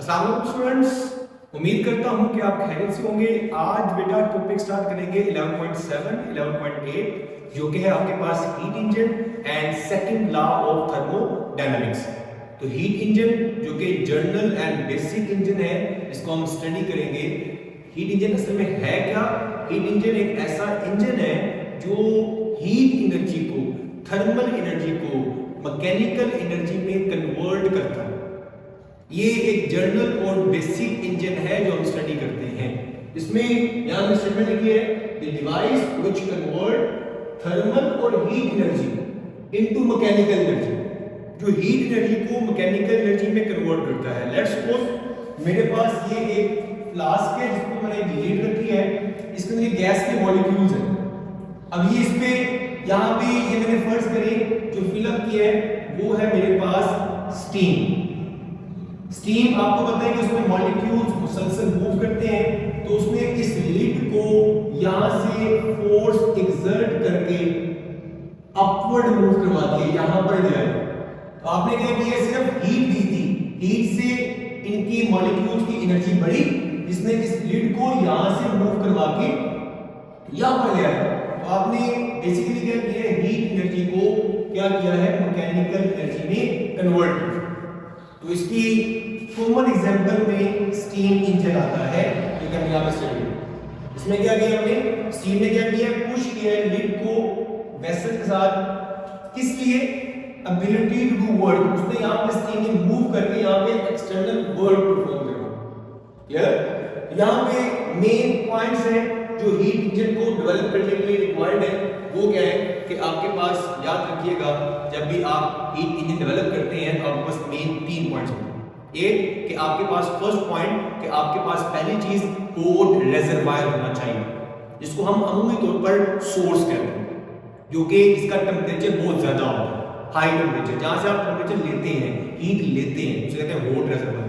अस्सलाम वालेकुम स्टूडेंट्स, उम्मीद करता हूं कि आप खैरियत से होंगे। आज बेटा टॉपिक स्टार्ट करेंगे 11.7 11.8 जो कि है आपके पास heat engine and second law of thermodynamics. तो हीट इंजन जो कि जर्नल एंड बेसिक इंजन है, इसको हम स्टडी करेंगे। हीट इंजन असल में है क्या? हीट इंजन एक ऐसा इंजन है जो हीट एनर्जी को, थर्मल एनर्जी को मैकेनिकल एनर्जी में कन्वर्ट करता है। ये एक जर्नल और बेसिक इंजन है जो हम स्टडी करते हैं। इसमें यहां पे स्टेटमेंट लिखी है, the device which convert thermal और heat energy into mechanical energy, जो हीट एनर्जी को मैकेनिकल एनर्जी में कन्वर्ट करता है। लेट्स सपोज मेरे पास ये एक फ्लास्क है जिसको मैंने एक लीड रखी है, इसके अंदर गैस के मॉलिक्यूल्स हैं। अब ये इस पे यहां पे ये मैंने फर्ज करें जो फिलअप किया है वो है मेरे पास स्टीम। स्टीम आपको पता है कि उसमें मॉलिक्यूल्स मुसलसल मूव करते हैं, तो उसने इस लिड को यहां से फोर्स एक्सर्ट करके अपवर्ड मूव करवा दिया, यहां पर जाए। तो आपने क्या किया, सिर्फ हीट दी थी, हीट से इनकी मॉलिक्यूल्स की एनर्जी बढ़ी, जिसने इस लिड को यहां से मूव करवा के यहां पर ले आया। तो आपने बेसिकली क्या किया है, हीट एनर्जी को क्या किया है, मैकेनिकल एनर्जी में कन्वर्ट किया। तो इसकी कॉमन एग्जांपल में स्टीम इंजन आता है, जो कि हम यहां पे स्टडी करेंगे। इसमें क्या किया हमने, स्टीम ने क्या किया, पुश किया लिड को वेसल के साथ, किस लिए, एबिलिटी टू डू वर्क। उसने यहां पे स्टीम ने मूव करके यहां पे एक्सटर्नल वर्क परफॉर्म करना। क्लियर? यहां पे मेन पॉइंट्स हैं जो हीट इंजन को डेवलप करने के लिए रिक्वायर्ड है। वो क्या है कि आपके पास, याद रखिएगा, जब भी आप हीट इंजन डेवलप करते हैं तो आपके पास मेन 3 पॉइंट्स होते हैं। एक कि आपके पास फर्स्ट पॉइंट कि आपके पास पहली चीज हॉट रेजर्वायर होना चाहिए, जिसको हम अमूमी तौर पर सोर्स कहते हैं, जो कि इसका टेम्परेचर बहुत ज्यादा होता है, हाई टेम्परेचर, जहां से आप टेम्परेचर लेते हैं, हीट लेते हैं, उसे कहते हैं हॉट रेजर्वायर।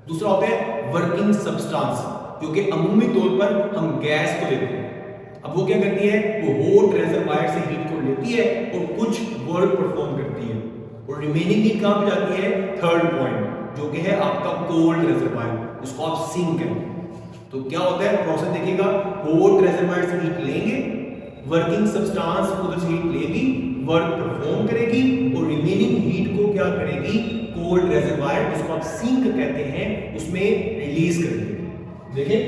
दूसरा होता है वर्किंग सब्सटेंस, जो कि अमूमी तौर पर हम गैस को लेते हैं। अब वो क्या करती है, वो हॉट रेजर्वायर से हीट को लेती है और कुछ वर्क परफॉर्म करती है, और रिमेनिंग हीट कहां पे जाती है, थर्ड पॉइंट, जो कि है आपका कोल्ड रेजर्वायर, जिसको आप सिंक कहते हैं। तो क्या होता है प्रोसेस, देखिएगा, हॉट रेजर्वायर से हीट लेंगे, वर्किंग सब्सटेंस उधर से हीट लेगी, वर्क परफॉर्म करेगी, और रिमेनिंग हीट को क्या करेगी, कोल्ड रेजर्वायर, जिसको आप सिंक कहते हैं, उसमें रिलीज कर देगी। देखिए,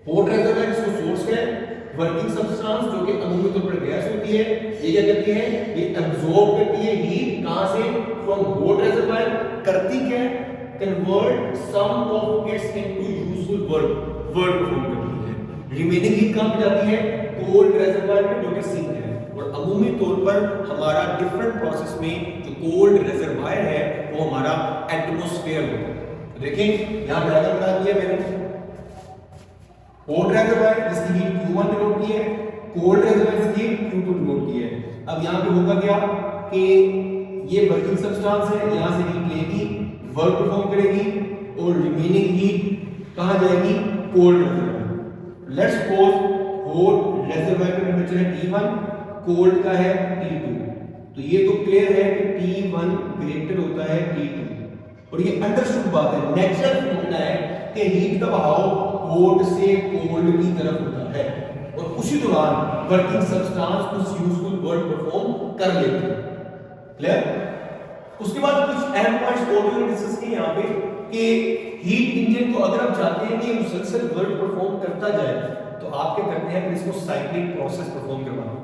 हॉट रेजर्वायर जिसको सोर्स है, वर्किंग सब्सटेंस जो कि अमूमी तौर पर गैस होती है, ये क्या करती है, ये एब्जॉर्ब करती है हीट, कहां से, फ्रॉम हॉट रेजर्वायर। करती क्या है, convert some of its into useful work perform करती है। रिमेनिंग हीट कहां पे जाती है, कोल्ड रेजर्वायर में, जो कि सिंक है। और अमूमी तौर पर हमारा डिफरेंट प्रोसेस में जो कोल्ड रेजर्वायर है वो हमारा एटमॉस्फेयर होता है। तो देखें यहां डायग्राम बना दिया मैंने, हॉट रेजर्वायर जिसकी हीट Q1 डिनोट की है, कोल्ड रेजर्वायर जिसकी हीट Q2 डिनोट की है। अब यहां पे होगा क्या कि ये वर्किंग सब्सटेंस है, यहां से हीट लेगी, वर्क परफॉर्म करेगी, और रिमेनिंग हीट कहां जाएगी, cold reservoir. Let's suppose hot reservoir का टेंपरेचर है T1, कोल्ड का है T2। तो ये तो क्लियर है कि T1 ग्रेटर होता है T2, और ये अंडरस्टूड बात है, नेचुरल फिनोमेना है कि हीट का बहाव हॉट से कोल्ड की तरफ होता है, और उसी दौरान वर्किंग सब्सटेंस उस यूजफुल वर्क परफॉर्म कर लेते हैं। क्लियर? उसके बाद कुछ अहम पॉइंट्स और भी डिस्कस किए यहां पे कि हीट इंजन को अगर आप चाहते हैं कि मुसलसल वर्क परफॉर्म करता जाए, तो आप क्या करते हैं, फिर इसको साइक्लिक प्रोसेस परफॉर्म करवाना।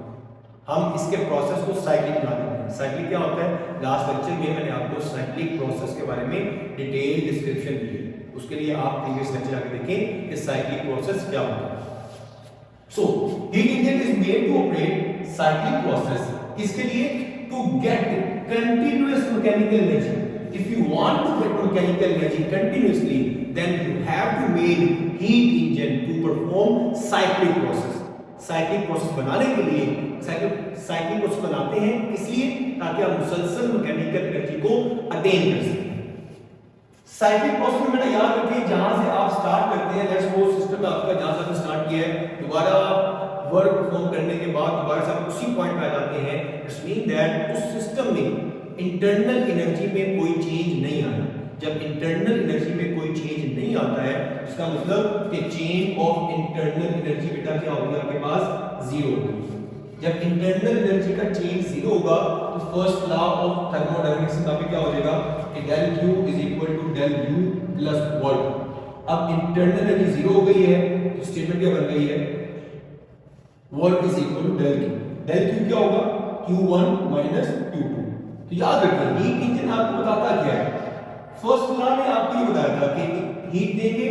हम इसके प्रोसेस को साइक्लिक बना देते हैं। साइक्लिक क्या होता है, लास्ट लेक्चर में मैंने आपको साइक्लिक प्रोसेस के बारे में डिटेल डिस्क्रिप्शन दी है, उसके लिए आप प्रीवियस लेक्चर आके देखें कि साइक्लिक प्रोसेस क्या होता है। So heat engine is made to operate cyclic process, किसके लिए, to get continuous mechanical energy. If you want to get mechanical energy continuously, then you have to make heat engine to perform cyclic process. Cyclic process बनाने के लिए cyclic process बनाते हैं, इसलिए ताकि आप मुसलसल मैकेनिकल एनर्जी को अटेन कर सकें। साइक्लिक प्रोसेस में मैंने याद रखिए, जहां से आप स्टार्ट करते हैं, लेट्स सपोज सिस्टम आपका जहां से आपने स्टार्ट किया है, दोबारा वर्क परफॉर्म करने के बाद दोबारा से आप उसी पॉइंट पे आ जाते हैं। इट्स मीन दैट उस सिस्टम में इंटरनल एनर्जी में कोई चेंज नहीं आना। जब इंटरनल एनर्जी में कोई आता है, इसका मतलब कि चेन ऑफ इंटरनल एनर्जी बेटा क्या होगी आपके पास, जीरो होगी। जब इंटरनल एनर्जी का चेन जीरो होगा तो फर्स्ट लॉ ऑफ थर्मोडायनामिक्स का भी क्या हो जाएगा कि del Q is equal to del U plus work. अब इंटरनल एनर्जी जीरो हो गई है तो स्टेटमेंट क्या बन गई है, work is equal to del Q। Del Q क्या होगा, Q1 माइनस Q2। तो याद रखिए हीट इंजन आपको बताता क्या है, फर्स्ट लॉ ने आपको ये बताया था कि हीट देंगे,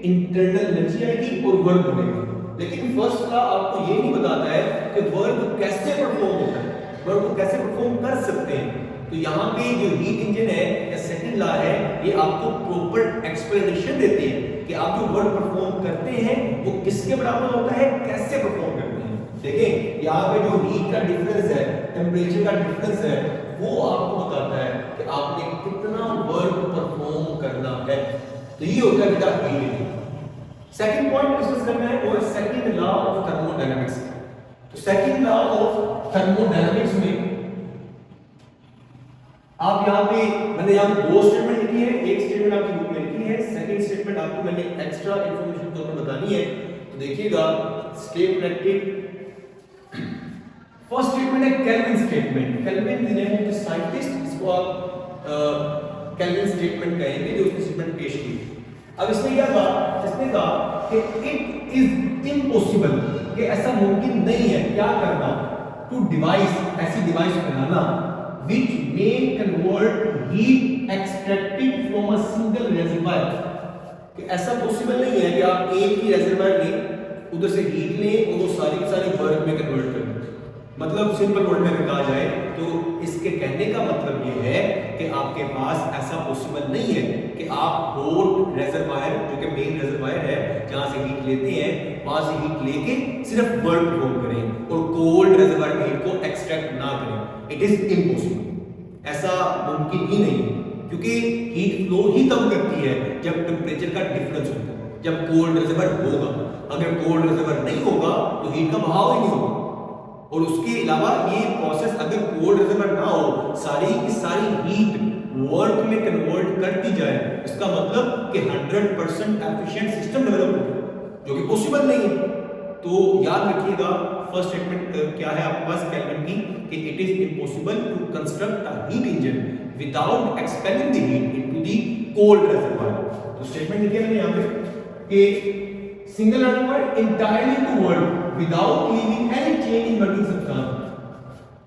इंटरनल एनर्जी आएगी और वर्क बनेगा। लेकिन फर्स्ट लॉ आपको ये नहीं बताता है कि वर्क कैसे परफॉर्म होता है, वर्क को कैसे परफॉर्म कर सकते हैं। तो यहाँ पे जो हीट इंजन है या सेकंड लॉ है, ये आपको प्रॉपर एक्सप्लेनेशन देते हैं कि आप जो वर्क परफॉर्म करते हैं वो किसके बराबर होता है, कैसे परफॉर्म करते हैं। देखिए यहाँ पे जो हीट का डिफरेंस है, टेम्परेचर का डिफरेंस है, वो आपको बताता है कि आपने कितना वर्क परफॉर्म करना है। तो ये होता है बेटा heat engine. Second point discuss करना है वो है सेकंड लॉ ऑफ थर्मोडायनामिक्स। तो सेकंड लॉ ऑफ थर्मोडायनामिक्स में आप यहाँ पे मैंने यहाँ पे दो स्टेटमेंट लिखी है, एक स्टेटमेंट आपकी बुक में लिखी है, सेकंड स्टेटमेंट आपको मैंने एक्स्ट्रा इंफॉर्मेशन तौर पर बतानी है। तो देखिएगा स्टे कनेक्टेड। फर्स्ट स्टेटमेंट है kelvin statement. Kelvin the name of the scientist, इसको आप केल्विन स्टेटमेंट कहेंगे जो उसने स्टेटमेंट पेश की। अब इसने क्या कहा, इसने कहा कि इट इज इम्पॉसिबल, कि ऐसा मुमकिन नहीं है क्या करना, टू डिवाइस, ऐसी device banana which may convert heat extracted from a single reservoir, कि ऐसा पॉसिबल नहीं है कि आप एक ही रेजर्वायर लें, उधर से हीट लें और वो सारी की सारी वर्क में कन्वर्ट कर दें। मतलब सिंपल वर्ड में अगर कहा जाए तो इसके कहने का मतलब ये है कि आपके पास ऐसा पॉसिबल नहीं है कि आप हॉट रेजर्वायर, जो कि मेन रेजर्वायर है जहां से हीट लेते हैं, वहां से हीट लेके सिर्फ वर्क परफॉर्म करें और कोल्ड रेजर्वायर में हीट को एक्सट्रैक्ट ना करें। इट इज इम्पॉसिबल, ऐसा मुमकिन ही नहीं है, क्योंकि हीट फ्लो ही तब करती है जब टेम्परेचर का डिफरेंस होता है, जब कोल्ड रेजर्वायर होगा। अगर कोल्ड रेजर्वायर नहीं होगा तो हीट का बहाव ही नहीं होगा। और उसके अलावा ये प्रोसेस अगर कोल्ड रेजर्वायर ना हो, सारी की सारी हीट वर्क में कन्वर्ट कर दी जाए, इसका मतलब कि 100% एफिशिएंट सिस्टम डेवलप हो गया, जो कि पॉसिबल नहीं है। तो याद रखिएगा फर्स्ट स्टेटमेंट क्या है आपके पास केल्विन की, कि it is impossible to construct a heat engine without expelling the heat into the cold reservoir. तो स्टेटमेंट लिखे मैंने यहां पे कि single reservoir entirely to work without leaving any change in working substance,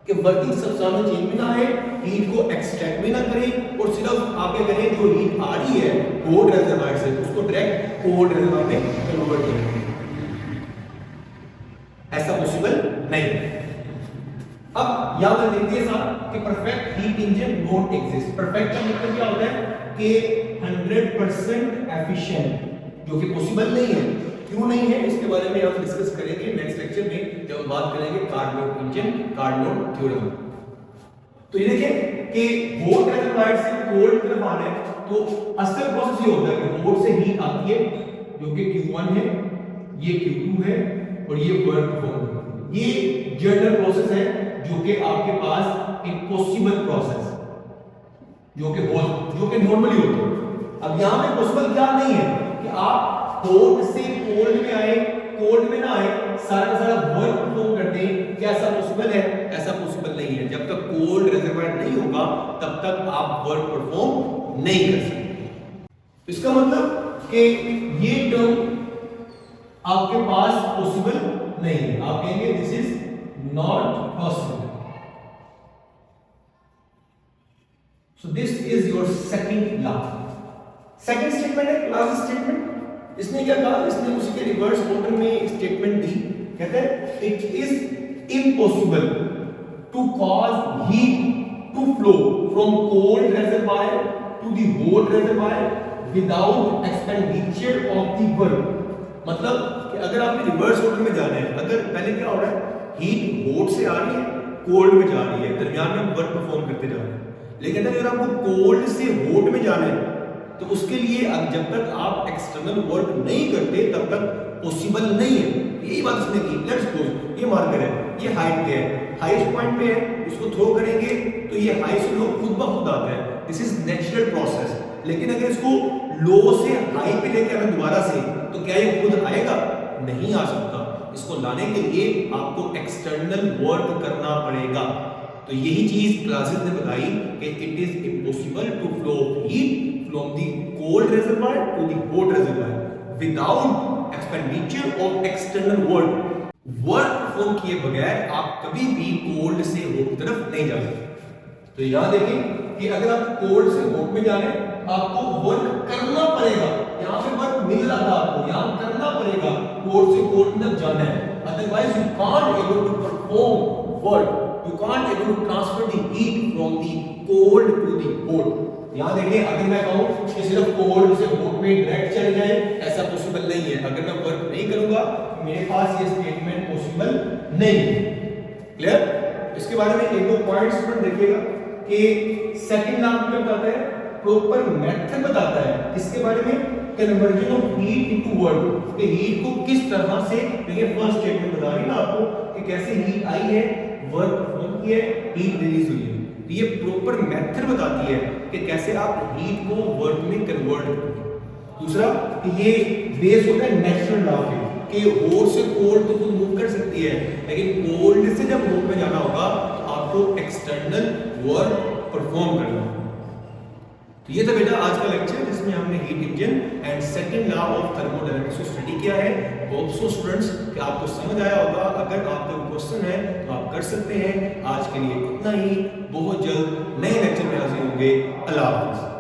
कि वर्किंग सब्सटेंस में change भी ना आए, हीट को एक्सट्रैक्ट भी ना करें, और सिर्फ आप क्या करें, जो हीट आ रही है हॉट रेजर्वायर से उसको डायरेक्ट कोल्ड रेजर्वायर में कन्वर्ट करें। ऐसा पॉसिबल नहीं है। अब यहां पर देखिए साहब कि perfect heat engine not exist. Perfect का मतलब क्या होता है कि 100% एफिशिएंट, जो कि पॉसिबल नहीं है। क्यों नहीं है इसके बारे में हम डिस्कस करेंगे नेक्स्ट लेक्चर में, जब हम बात करेंगे कार्नोट इंजन, कार्नोट थ्योरम। तो ये देखिए कि हॉट रेजर्वायर से कोल्ड की तरफ आना है तो असल प्रोसेस ये होता है कि हॉट से हीट आती है जो कि Q1 है, ये Q2 है और ये वर्क परफॉर्म करती है। ये जनरल प्रोसेस है जो कि आपके पास इम्पॉसिबल प्रोसेस, जो कि नॉर्मली होता है। अब यहां पे पॉसिबल क्या नहीं है कि आप हॉट से कोल्ड में आए, कोल्ड में ना आए, सारा का सारा वर्क परफॉर्म कर दें। क्या ऐसा पॉसिबल है? ऐसा पॉसिबल नहीं है। जब तक कोल्ड रेजर्वायर नहीं होगा तब तक आप वर्क परफॉर्म नहीं कर सकते। इसका मतलब कि ये टर्म आपके पास पॉसिबल नहीं है, आप कहेंगे this is not possible. So this is your second law. Second statement है क्लास स्टेटमेंट। इसने क्या कहा, इसने उसी के रिवर्स ऑर्डर में स्टेटमेंट दी। कहते हैं it is impossible to cause heat to flow from cold reservoir to the hot reservoir without expenditure of the work. मतलब कि अगर आपने रिवर्स ऑर्डर में जाना है, अगर पहले क्या हो रहा है, हीट हॉट से आ रही है, कोल्ड में जा रही है, दरमियान में वर्क परफॉर्म करते जा रहे हैं। लेकिन अगर आपको कोल्ड से हॉट में जाना है तो उसके लिए जब तक आप एक्सटर्नल वर्क नहीं करते तब तक पॉसिबल नहीं है। यही बात इसने की। लेट्स सपोज ये मार्कर है, ये हाइट पे है, हाईएस्ट पॉइंट पे है, इसको थ्रो करेंगे तो ये हाई से लो खुद ब खुद आता है। This is natural process. लेकिन अगर इसको लो से हाई पे लेके आना दोबारा से, तो क्या ये खुद आएगा? नहीं आ सकता। इसको लाने के लिए आपको एक्सटर्नल वर्क करना पड़ेगा। तो यही चीज क्लासेस ने बताई कि it is impossible to flow heat from the cold reservoir to the hot reservoir without expenditure of external work. Work perform किए बगैर आप कभी भी कोल्ड से हॉट की तरफ नहीं जा सकते। तो यहां देखें कि अगर आप कोल्ड से हॉट में जाने आपको वर्क करना पड़ेगा। यहां पे वर्क मिल रहा था आपको, यहां करना पड़ेगा, कोल्ड से कोल्ड में जाना है, otherwise you can't able to perform work, you can't able to transfer the heat from the cold to the hot. यहां देखिए अगर मैं कहूं कि सिर्फ कोल्ड से हॉट में डायरेक्ट चले जाए, ऐसा पॉसिबल नहीं है। अगर मैं वर्क नहीं करूंगा मेरे पास ये स्टेटमेंट पॉसिबल नहीं है। क्लियर? इसके बारे में एक दो पॉइंट्स पर देखिएगा कि सेकंड लॉ क्या बताता है, प्रॉपर मेथड बताता है। इसके बारे में conversion of heat into work, कि हीट को किस तरह से, देखिए फर्स्ट स्टेटमेंट बता रही है ना आपको कि कैसे हीट आई है, वर्क परफॉर्म किया है, हीट रिलीज हुई है। तो ये प्रॉपर मेथड बताती है कि कैसे आप हीट को वर्क में कन्वर्ट करोगे। दूसरा कि ये बेस होता है नेचुरल लॉ पे कि हॉट से कोल्ड तो खुद मूव कर सकती है, लेकिन कोल्ड से जब हॉट में जाना होगा तो आपको एक्सटर्नल वर्क परफॉर्म करना होगा। तो ये था बेटा आज का लेक्चर जिसमें हमने heat engine and second law of thermodynamics को स्टडी किया है। होप सो स्टूडेंट्स कि आपको समझ आया होगा। अगर आपका क्वेश्चन है तो आप कर सकते हैं। आज के लिए इतना ही, बहुत जल्द नए लेक्चर में हाजिर होंगे। अल्लाह हाफिज़।